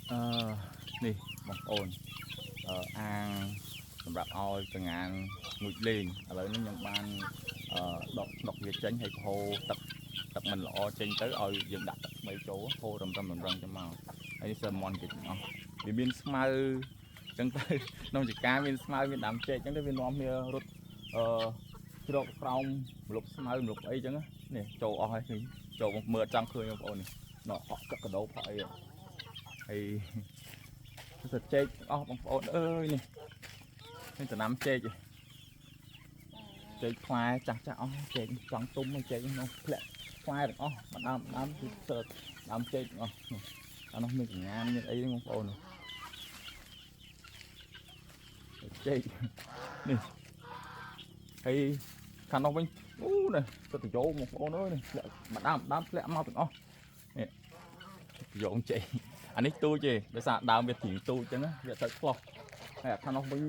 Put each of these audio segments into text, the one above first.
នេះបងប្អូនអាងសម្រាប់ឲ្យចង្អានងូតលេងឥឡូវនេះខ្ញុំបានដកវាចេញហើយហូរទឹកមិនល្អចេញទៅឲ្យយើងដាក់ទឹកថ្មីចូលហូររំរឹងទៅមកហើយនេះសើមន់គេទាំងអស់វាមានស្មៅចឹងទៅក្នុងចកាមានស្មៅមានដើមចេកចឹងទៅវានាំគ្នារត់ជ្រកក្រោមម្លប់ស្មៅម្លប់អីចឹងនេះចូលអស់ហើយឃើញចូលមើលចង់ឃើញបងប្អូននេះណោះអក់ទឹកកដោផអីហើយសត្វចេកអស់បងប្អូនអើយនេះចំណាំចេកផ្លែចាស់អស់ចេកចង់ទុំចេកនោះធ្លាក់ផ្លែទាំងអស់មកដើមគឺសើដើមចេកទាំងអស់អានោះមានកញ្ញាមានអីបងប្អូនចេកនេះហើយខាងនោះវិញអូនេះទៅទៅយកបងប្អូនអើយនេះធ្លាក់មកដើមធ្លាក់មកទាំងអស់នេះយកចេកអានេះទូចទេដោយសារដើមវាទីទូចចឹងវាទៅឆ្លោះហើយខាងនោះវិញ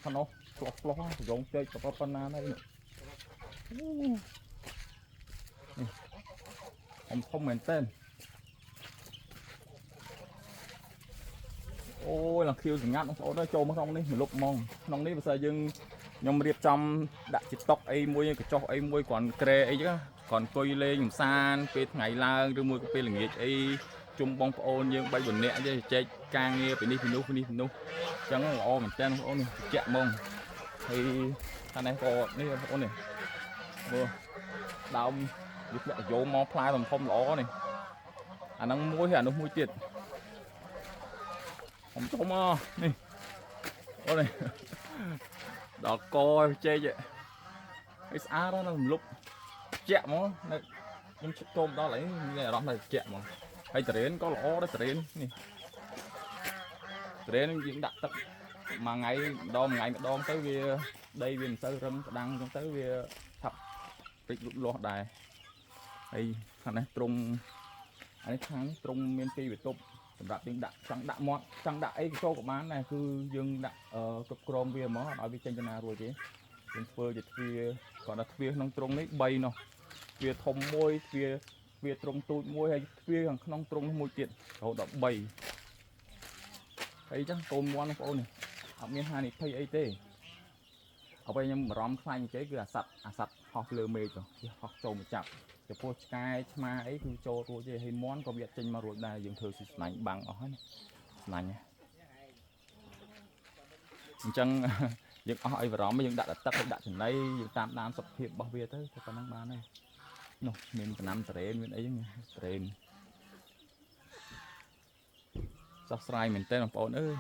ខាងនោះឆ្លោះយកចេកក៏ប៉ុណ្ណាដែរនេះធំមែនតើអូយឡើងខៀវស្ងាត់បងប្អូនអើយចូលមកក្នុងនេះមកលុបហ្មងក្នុងនេះបើស្អីយើងខ្ញុំរៀបចំដាក់ជាតុកអីមួយកញ្ចុះអីមួយគ្រាន់ក្រែអីចឹងគ្រាន់អង្គុយលេងកំសាន្តពេលថ្ងៃឡើងឬមួយក៏ពេលល្ងាចអីជុំបងប្អូនយើង3 4នាក់ទេចែកការងារពីនេះពីនោះអញ្ចឹងល្អមែនតើបងប្អូននេះជាក់ហ្មងហើយខាងនេះក៏នេះបងប្អូននេះមើលដើមវាធ្លាក់យោមកផ្លែធំល្អនេះអាហ្នឹងមួយហើយអានោះមួយទៀតធំនេះអូនេះដល់កចេកឲ្យស្អាតណាស់រំលប់ជាក់ហ្មងនៅខ្ញុំឈប់ចូលដល់អីមានអារម្មណ៍ថាជាក់ហ្មងហើយតរេនក៏ល្អដែរតរេននេះតរេនយើងដាក់ទឹកមួយថ្ងៃម្ដងទៅវាដីវាមិនសូវរឹងក្តាំងអញ្ចឹងទៅវាឆាប់ពេកលូតលាស់ដែរហើយខាងនេះទ្រុងអានេះខាងទ្រុងមានពីរបន្ទប់សម្រាប់យើងដាក់ចង់ដាក់មាត់ចង់ដាក់អីចូលក៏បានដែរគឺយើងដាក់គ្រប់គ្រងវាហ្មងអត់ឲ្យវាចេញទៅណារួចទេយើងធ្វើជាទ្វាគាត់ថាទ្វាក្នុងទ្រុងនេះ3នោះទ្វាធំមួយទ្វាទ្រុងទូចមួយហើយទ្វាខាងក្នុងទ្រុងមួយទៀតរហូតដល់3ហើយចឹងកូនមាន់បងប្អូននេះអត់មានហានិភ័យអីទេអ្វីខ្ញុំបារម្ភខ្លាចចេះគឺអាសត្វហោះលើមេឃទៅវាហោះចូលមកចាប់ចំពោះឆ្កែឆ្មាអីគឺចូលរួចទេហើយមាន់ក៏វាចេញមករួចដែរយើងធ្វើស៊ីស្នាញ់បាំងអស់ហើយស្នាញ់អញ្ចឹងយើងអស់អីបារម្ភយើងដាក់ទឹកដាក់ចំណីយើងតាមដានសុខភាពរបស់វាទៅប៉ុណ្ណឹងបានហើយនោះមានដំណាំតរេនមានអីហ្នឹងតរេនសោះស្រាយមែនតើបងប្អូនអើយ